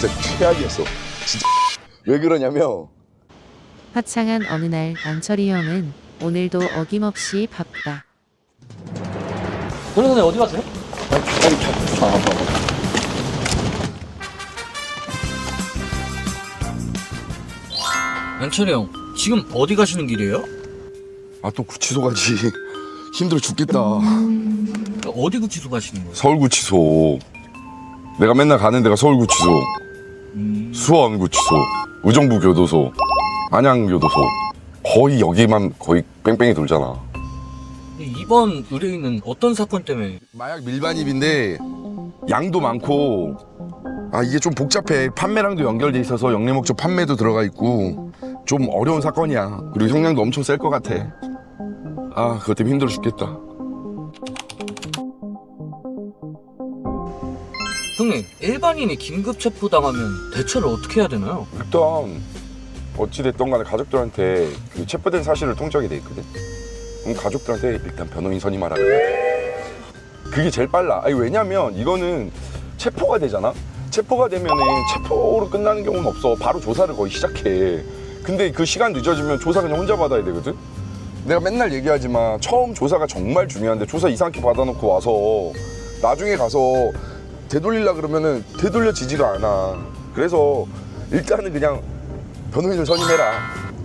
진짜 최악이었어. 진짜 왜 그러냐면 화창한 어느 날 남철이 형은 오늘도 어김없이 바쁘다. 변호사님 어디 가세요? 양철이 형, 지금 어디 가시는 길이에요? 아 또 구치소 가지. 힘들어 죽겠다. 어디 구치소 가시는 거예요? 서울구치소. 내가 맨날 가는 데가 서울구치소, 수원구치소, 의정부교도소, 안양교도소. 거의 여기만 거의 뺑뺑이 돌잖아. 이번 의뢰인은 어떤 사건 때문에? 마약 밀반입인데 양도 많고 이게 좀 복잡해. 판매랑도 연결돼 있어서 영리 목적 판매도 들어가 있고 좀 어려운 사건이야. 그리고 형량도 엄청 셀 것 같아. 그것 때문에 힘들어 죽겠다. 형님, 일반인이 긴급 체포당하면 대처를 어떻게 해야 되나요? 일단 어찌됐든 간에 가족들한테 그 체포된 사실을 통지하게 돼 있거든. 그럼 가족들한테 일단 변호인 선임하라 그래. 그게 제일 빨라. 왜냐면 이거는 체포가 되잖아. 체포가 되면은 체포로 끝나는 경우는 없어. 바로 조사를 거의 시작해. 근데 그 시간 늦어지면 조사 그냥 혼자 받아야 되거든. 내가 맨날 얘기하지만 처음 조사가 정말 중요한데 조사 이상하게 받아놓고 와서 나중에 가서 되돌리려 그러면은 되돌려지지가 않아. 그래서 일단은 그냥 변호인을 선임해라.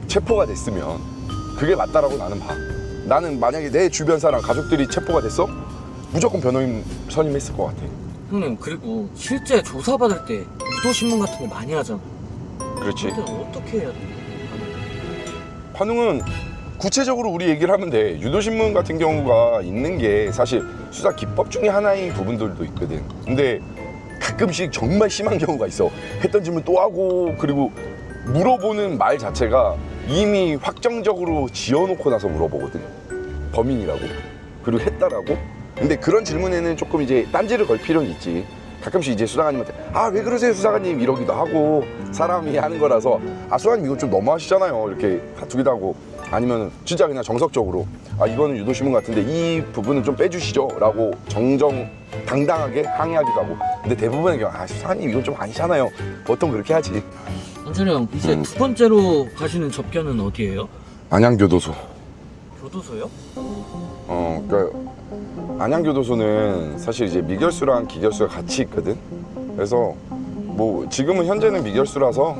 체포가 됐으면 그게 맞다라고 나는 봐. 나는 만약에 내 주변 사람 가족들이 체포가 됐어? 무조건 변호인 선임했을 것 같아. 형님, 그리고 실제 조사받을 때 유도신문 같은 거 많이 하잖아. 그렇지. 그때 어떻게 해야 돼? 반응은 구체적으로 우리 얘기를 하면 돼. 유도신문 같은 경우가 있는 게 사실 수사 기법 중에 하나인 부분들도 있거든. 근데 가끔씩 정말 심한 경우가 있어. 했던 질문 또 하고, 그리고 물어보는 말 자체가 이미 확정적으로 지어놓고 나서 물어보거든. 범인이라고, 그리고 했다라고. 근데 그런 질문에는 조금 이제 딴지를 걸 필요는 있지. 가끔씩 이제 수사관님한테 왜 그러세요 수사관님 이러기도 하고, 사람이 하는 거라서 수사관님 이거 좀 너무하시잖아요 이렇게 다투기도 하고, 아니면 진짜 그냥 정석적으로 이거는 유도신문 같은데 이 부분은 좀 빼주시죠 라고 정정당당하게 항의하기도 하고. 근데 대부분의 경우 수사관님 이건 좀 아니잖아요, 보통 그렇게 하지. 양철이 형, 이제 두 번째로 가시는 접견은 어디예요? 안양교도소. 교도소요? 그러니까 안양교도소는 사실 이제 미결수랑 기결수가 같이 있거든. 그래서 뭐 지금은 현재는 미결수라서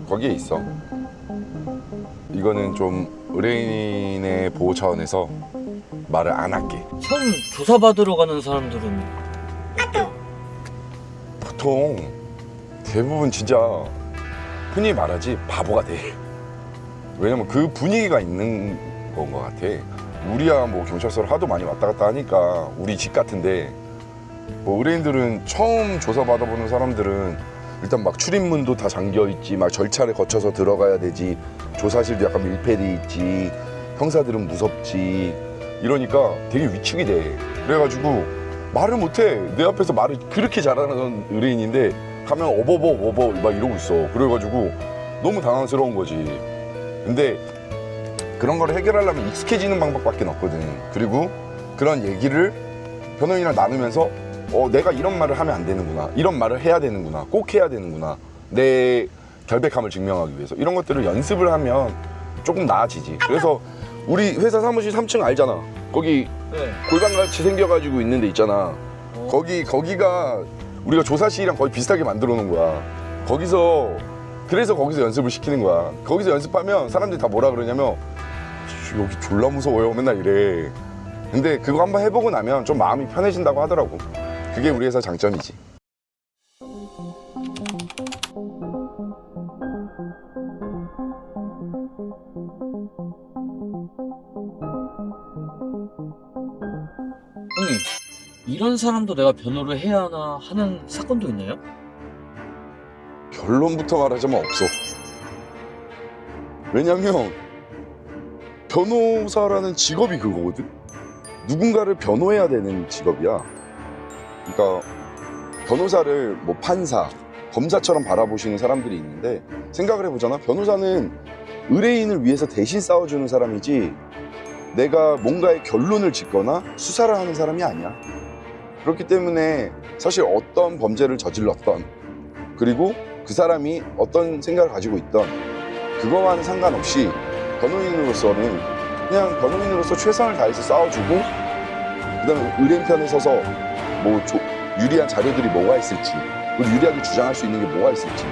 거기에 있어. 이거는 좀 의뢰인의 보호 차원에서 말을 안 할게. 처음 조사받으러 가는 사람들은 보통 대부분 진짜 흔히 말하지 바보가 돼. 왜냐면 그 분위기가 있는 건 것 같아. 우리야 뭐 경찰서를 하도 많이 왔다 갔다 하니까 우리 집 같은데, 뭐 의뢰인들은 처음 조사 받아보는 사람들은 일단 막 출입문도 다 잠겨 있지, 막 절차를 거쳐서 들어가야 되지, 조사실도 약간 밀폐돼 있지, 형사들은 무섭지, 이러니까 되게 위축이 돼. 그래가지고 말을 못해. 내 앞에서 말을 그렇게 잘하는 의뢰인인데 가면 어버버 막 이러고 있어. 그래가지고 너무 당황스러운 거지. 근데 그런 걸 해결하려면 익숙해지는 방법밖에 없거든. 그리고 그런 얘기를 변호인이랑 나누면서 내가 이런 말을 하면 안 되는구나, 이런 말을 해야 되는구나, 꼭 해야 되는구나, 내 결백함을 증명하기 위해서 이런 것들을 연습을 하면 조금 나아지지. 그래서 우리 회사 사무실 3층 알잖아. 거기 네. 골반같이 생겨가지고 있는 데 있잖아. 거기가 우리가 조사실이랑 거의 비슷하게 만들어 놓은 거야. 그래서 거기서 연습을 시키는 거야. 거기서 연습하면 사람들이 다 뭐라 그러냐면 여기 졸라 무서워요 맨날 이래. 근데 그거 한번 해보고 나면 좀 마음이 편해진다고 하더라고. 그게 우리 회사 장점이지. 형님, 이런 사람도 내가 변호를 해야 하나 하는 사건도 있나요? 결론부터 말하자면 없어. 왜냐면 변호사라는 직업이 그거거든. 누군가를 변호해야 되는 직업이야. 그러니까 변호사를 뭐 판사, 검사처럼 바라보시는 사람들이 있는데, 생각을 해보잖아. 변호사는 의뢰인을 위해서 대신 싸워주는 사람이지 내가 뭔가의 결론을 짓거나 수사를 하는 사람이 아니야. 그렇기 때문에 사실 어떤 범죄를 저질렀던, 그리고 그 사람이 어떤 생각을 가지고 있던 그거와는 상관없이 변호인으로서는 그냥 변호인으로서 최선을 다해서 싸워주고 그다음에 의뢰인 편에 서서 뭐 유리한 자료들이 뭐가 있을지 그리고 유리하게 주장할 수 있는 게 뭐가 있을지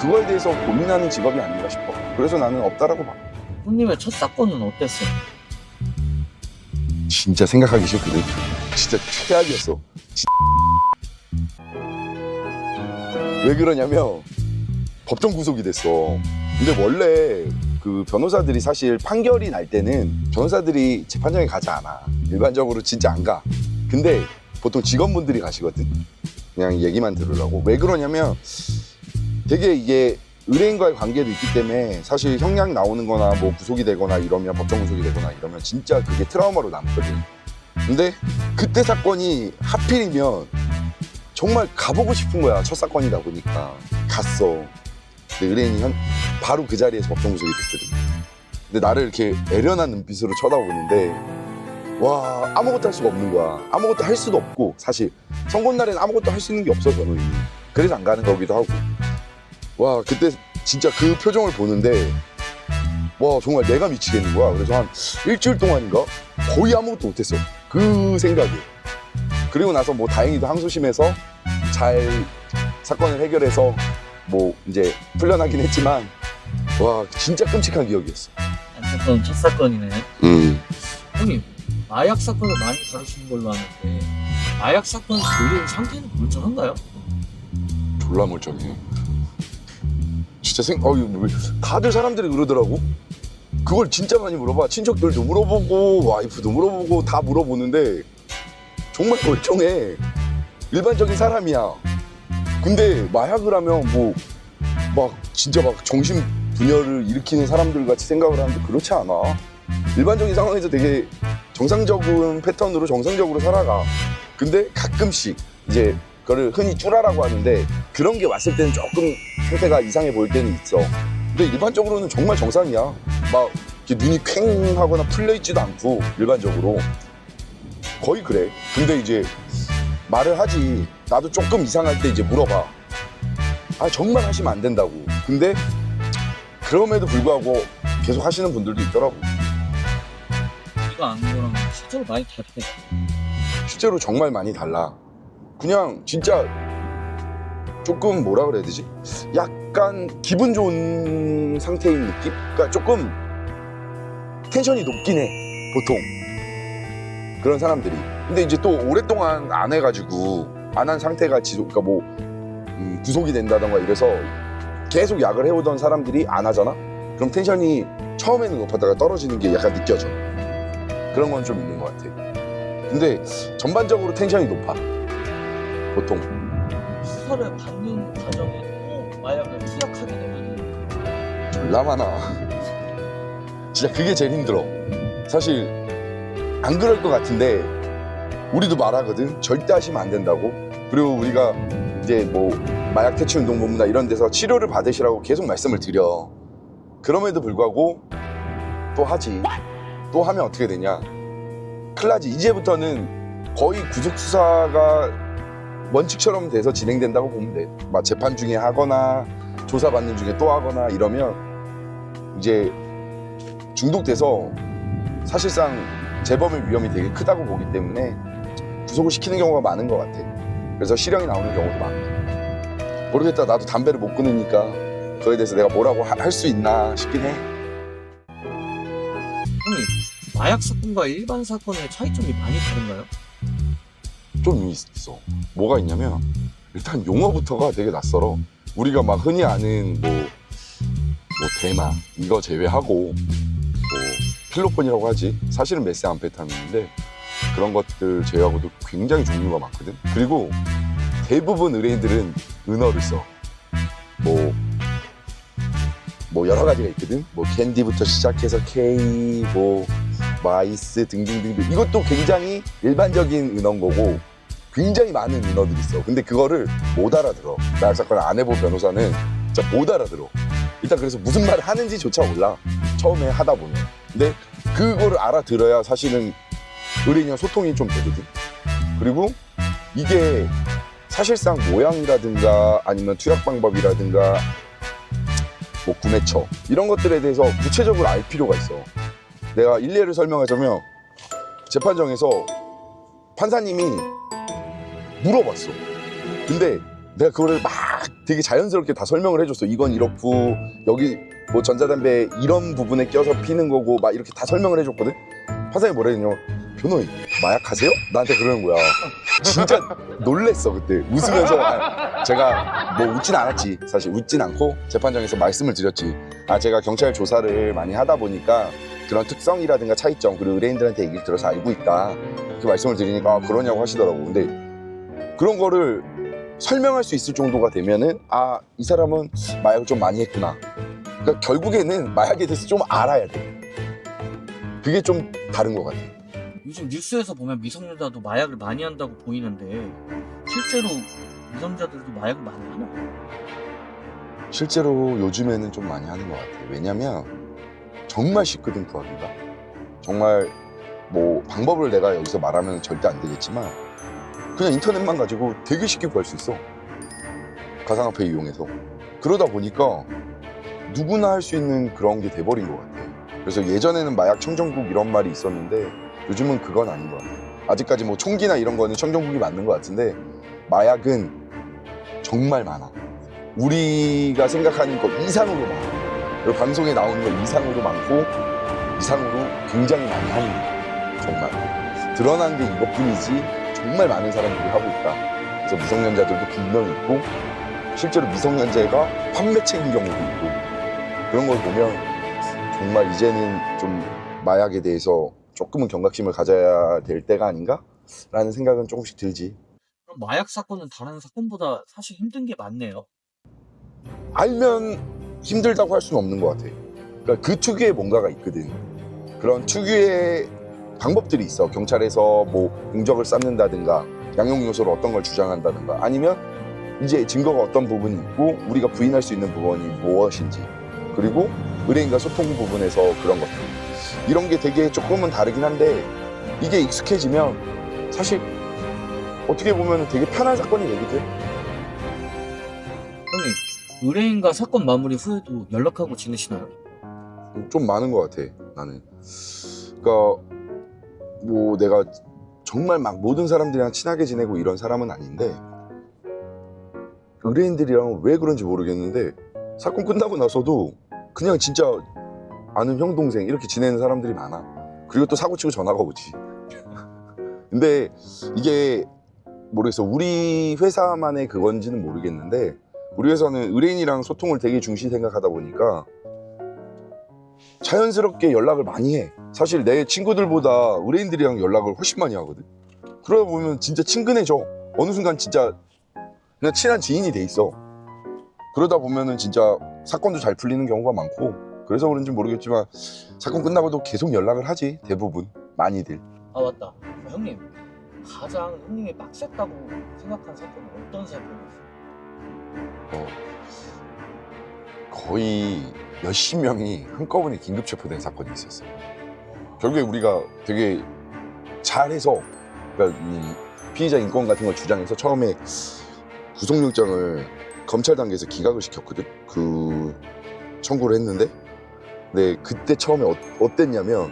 그거에 대해서 고민하는 직업이 아닌가 싶어. 그래서 나는 없다라고 봐. 형님의 첫 사건은 어땠어요? 진짜 생각하기 싫거든. 진짜 최악이었어. 왜 그러냐면 법정 구속이 됐어. 근데 원래 그 변호사들이 사실 판결이 날 때는 변호사들이 재판장에 가지 않아. 일반적으로 진짜 안 가. 근데 보통 직원분들이 가시거든. 그냥 얘기만 들으려고. 왜 그러냐면 되게 이게 의뢰인과의 관계도 있기 때문에 사실 형량 나오는 거나 뭐 구속이 되거나 이러면 법정 구속이 되거나 이러면 진짜 그게 트라우마로 남거든. 근데 그때 사건이 하필이면 정말 가보고 싶은 거야. 첫 사건이다 보니까 갔어. 근데 의뢰인이 바로 그 자리에서 법정 구속이 됐거든. 근데 나를 이렇게 애련한 눈빛으로 쳐다보는데 와 아무것도 할 수가 없는 거야. 아무것도 할 수도 없고 사실 선고날에는 아무것도 할 수 있는 게 없어 변호인이. 그래서 안 가는 거기도 하고. 와 그때 진짜 그 표정을 보는데 와 정말 내가 미치겠는 거야. 그래서 한 일주일 동안인가 거의 아무것도 못했어. 그 생각에. 그리고 나서 뭐 다행히도 항소심에서 잘 사건을 해결해서 뭐 이제 풀려나긴 했지만 와 진짜 끔찍한 기억이었어. 안타까운 첫 사건이네. 형님 마약 사건을 많이 다루시는 걸로 아는데 마약 사건 의뢰인 상태는 멀쩡한가요? 졸라 멀쩡해. 진짜 다들 사람들이 그러더라고. 그걸 진짜 많이 물어봐. 친척들도 물어보고 와이프도 물어보고 다 물어보는데 정말 멀쩡해. 일반적인 사람이야. 근데 마약을 하면 뭐 막 진짜 막 정신 분열을 일으키는 사람들 같이 생각을 하는데 그렇지 않아. 일반적인 상황에서 되게 정상적인 패턴으로 정상적으로 살아가. 근데 가끔씩 이제 그거를 흔히 쭈라라고 하는데 그런 게 왔을 때는 조금 상태가 이상해 보일 때는 있어. 근데 일반적으로는 정말 정상이야. 막 이렇게 눈이 퀭하거나 풀려있지도 않고 일반적으로 거의 그래. 근데 이제 말을 하지. 나도 조금 이상할 때 이제 물어봐. 아 정말 하시면 안 된다고. 근데 그럼에도 불구하고 계속 하시는 분들도 있더라고. 이거 아는 거랑 실제로 많이 다르네. 실제로 정말 많이 달라. 그냥 진짜 조금 뭐라 그래야 되지? 약간 기분 좋은 상태인 느낌? 그러니까 조금 텐션이 높긴 해 보통 그런 사람들이. 근데 이제 또 오랫동안 안 해가지고 안 한 상태가 그러니까 뭐 구속이 된다던가 이래서 계속 약을 해오던 사람들이 안 하잖아? 그럼 텐션이 처음에는 높았다가 떨어지는 게 약간 느껴져. 그런 건 좀 있는 것 같아. 근데 전반적으로 텐션이 높아 보통. 수사를 받는 과정에 또 마약을 투약하게 되면 졸라 많아. 진짜 그게 제일 힘들어. 사실 안 그럴 것 같은데 우리도 말하거든. 절대 하시면 안 된다고. 그리고 우리가 이제 뭐 마약 퇴치 운동본부나 이런 데서 치료를 받으시라고 계속 말씀을 드려. 그럼에도 불구하고 또 하지. 또 하면 어떻게 되냐. 큰일 나지. 이제부터는 거의 구속 수사가 원칙처럼 돼서 진행된다고 보면 돼. 막 재판 중에 하거나 조사받는 중에 또 하거나 이러면 이제 중독돼서 사실상 재범의 위험이 되게 크다고 보기 때문에 구속을 시키는 경우가 많은 것 같아. 그래서 실형이 나오는 경우도 많고. 모르겠다. 나도 담배를 못 끊으니까 그거에 대해서 내가 뭐라고 할 수 있나 싶긴 해. 형님 마약 사건과 일반 사건의 차이점이 많이 다른가요? 좀 있어. 뭐가 있냐면 일단 용어부터가 되게 낯설어. 우리가 막 흔히 아는 뭐 대마 이거 제외하고 뭐 필로폰이라고 하지. 사실은 메스암페타민인데 그런 것들 제외하고도 굉장히 종류가 많거든. 그리고 대부분 의뢰인들은 은어를 써. 뭐 여러 가지가 있거든. 뭐 캔디부터 시작해서 K, 뭐 마이스 등등등등. 이것도 굉장히 일반적인 은어인 거고 굉장히 많은 은어들이 있어. 근데 그거를 못 알아들어. 마약 사건을 안 해본 변호사는 진짜 못 알아들어. 일단 그래서 무슨 말을 하는지조차 몰라. 처음에 하다 보면. 근데 그거를 알아들어야 사실은 의뢰인이랑 소통이 좀 되거든. 그리고 이게 사실상 모양이라든가 아니면 투약 방법이라든가 뭐 구매처 이런 것들에 대해서 구체적으로 알 필요가 있어. 내가 일례를 설명하자면 재판정에서 판사님이 물어봤어. 근데 내가 그거를 막 되게 자연스럽게 다 설명을 해줬어. 이건 이렇고 여기 뭐 전자담배 이런 부분에 껴서 피는 거고 막 이렇게 다 설명을 해줬거든. 판사님이 뭐라 했냐면 변호인 마약하세요? 나한테 그러는 거야. 진짜 놀랬어 그때. 웃으면서 제가 뭐 웃진 않았지. 사실 웃진 않고 재판장에서 말씀을 드렸지. 제가 경찰 조사를 많이 하다 보니까 그런 특성이라든가 차이점 그리고 의뢰인들한테 얘기를 들어서 알고 있다. 그 말씀을 드리니까 그러냐고 하시더라고. 근데 그런 거를 설명할 수 있을 정도가 되면은 이 사람은 마약을 좀 많이 했구나. 그러니까 결국에는 마약에 대해서 좀 알아야 돼. 그게 좀 다른 것 같아. 요즘 뉴스에서 보면 미성년자도 마약을 많이 한다고 보이는데 실제로 미성년자들도 마약을 많이 하나? 실제로 요즘에는 좀 많이 하는 것 같아. 왜냐면 정말 쉽거든 구하기가. 정말 뭐 방법을 내가 여기서 말하면 절대 안 되겠지만 그냥 인터넷만 가지고 되게 쉽게 구할 수 있어. 가상화폐 이용해서. 그러다 보니까 누구나 할 수 있는 그런 게 돼버린 것 같아. 그래서 예전에는 마약 청정국 이런 말이 있었는데 요즘은 그건 아닌 것 같아. 아직까지 뭐 총기나 이런 거는 청정국이 맞는 것 같은데 마약은 정말 많아. 우리가 생각하는 것 이상으로 많아. 그리고 방송에 나오는 것 이상으로 많고 이상으로 굉장히 많이 하는 거야. 정말. 드러난 게 이것뿐이지 정말 많은 사람들이 하고 있다. 그래서 미성년자들도 분명히 있고 실제로 미성년자가 판매체인 경우도 있고 그런 걸 보면 정말 이제는 좀 마약에 대해서 조금은 경각심을 가져야 될 때가 아닌가? 라는 생각은 조금씩 들지. 그럼 마약 사건은 다른 사건보다 사실 힘든 게 많네요. 알면 힘들다고 할 수는 없는 것 같아. 그러니까 그 특유의 뭔가가 있거든. 그런 특유의 방법들이 있어. 경찰에서 뭐 공적을 쌓는다든가 양형 요소로 어떤 걸 주장한다든가 아니면 이제 증거가 어떤 부분이 있고 우리가 부인할 수 있는 부분이 무엇인지 그리고 의뢰인과 소통 부분에서 그런 것들 이런 게 되게 조금은 다르긴 한데 이게 익숙해지면 사실 어떻게 보면 되게 편한 사건이 되거든. 형님, 의뢰인과 사건 마무리 후에도 연락하고 지내시나요? 좀 많은 것 같아 나는. 그러니까 뭐 내가 정말 막 모든 사람들이랑 친하게 지내고 이런 사람은 아닌데 의뢰인들이랑 왜 그런지 모르겠는데 사건 끝나고 나서도 그냥 진짜 아는 형 동생 이렇게 지내는 사람들이 많아. 그리고 또 사고치고 전화가 오지. 근데 이게 모르겠어. 우리 회사만의 그건지는 모르겠는데 우리 회사는 의뢰인이랑 소통을 되게 중시 생각하다 보니까 자연스럽게 연락을 많이 해. 사실 내 친구들보다 의뢰인들이랑 연락을 훨씬 많이 하거든. 그러다 보면 진짜 친근해져. 어느 순간 진짜 그냥 친한 지인이 돼 있어. 그러다 보면은 진짜 사건도 잘 풀리는 경우가 많고 그래서 그런지 모르겠지만 사건 끝나고도 계속 연락을 하지. 대부분 많이들. 맞다. 형님, 가장 형님이 빡셌다고 생각한 사건은 어떤 사건이었어요? 거의 몇십 명이 한꺼번에 긴급 체포된 사건이 있었어요. 결국에 우리가 되게 잘해서 그러니까 이 피의자 인권 같은 걸 주장해서 처음에 구속영장을 검찰 단계에서 기각을 시켰거든. 그 청구를 했는데 근데 그때 처음에 어땠냐면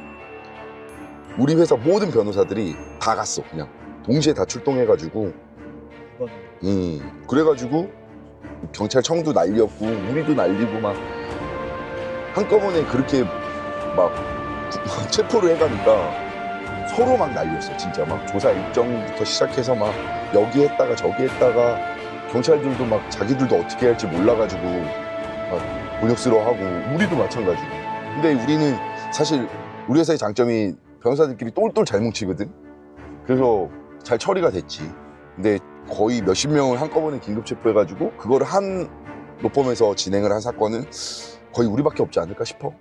우리 회사 모든 변호사들이 다 갔어. 그냥 동시에 다 출동해가지고 그래가지고 경찰 청도 날렸고 우리도 날리고 막 한꺼번에 그렇게 막 체포를 해가니까 서로 막 날렸어. 진짜 막 조사 일정부터 시작해서 막 여기 했다가 저기 했다가 경찰들도 막 자기들도 어떻게 할지 몰라가지고 막 곤욕스러워하고 우리도 마찬가지고. 근데 우리는 사실 우리 회사의 장점이 변호사들끼리 똘똘 잘 뭉치거든. 그래서 잘 처리가 됐지. 근데 거의 몇십 명을 한꺼번에 긴급 체포해가지고 그거를 한 로펌에서 진행을 한 사건은 거의 우리밖에 없지 않을까 싶어.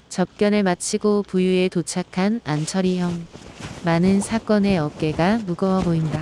접견을 마치고 부유에 도착한 안철이 형. 많은 사건의 어깨가 무거워 보인다.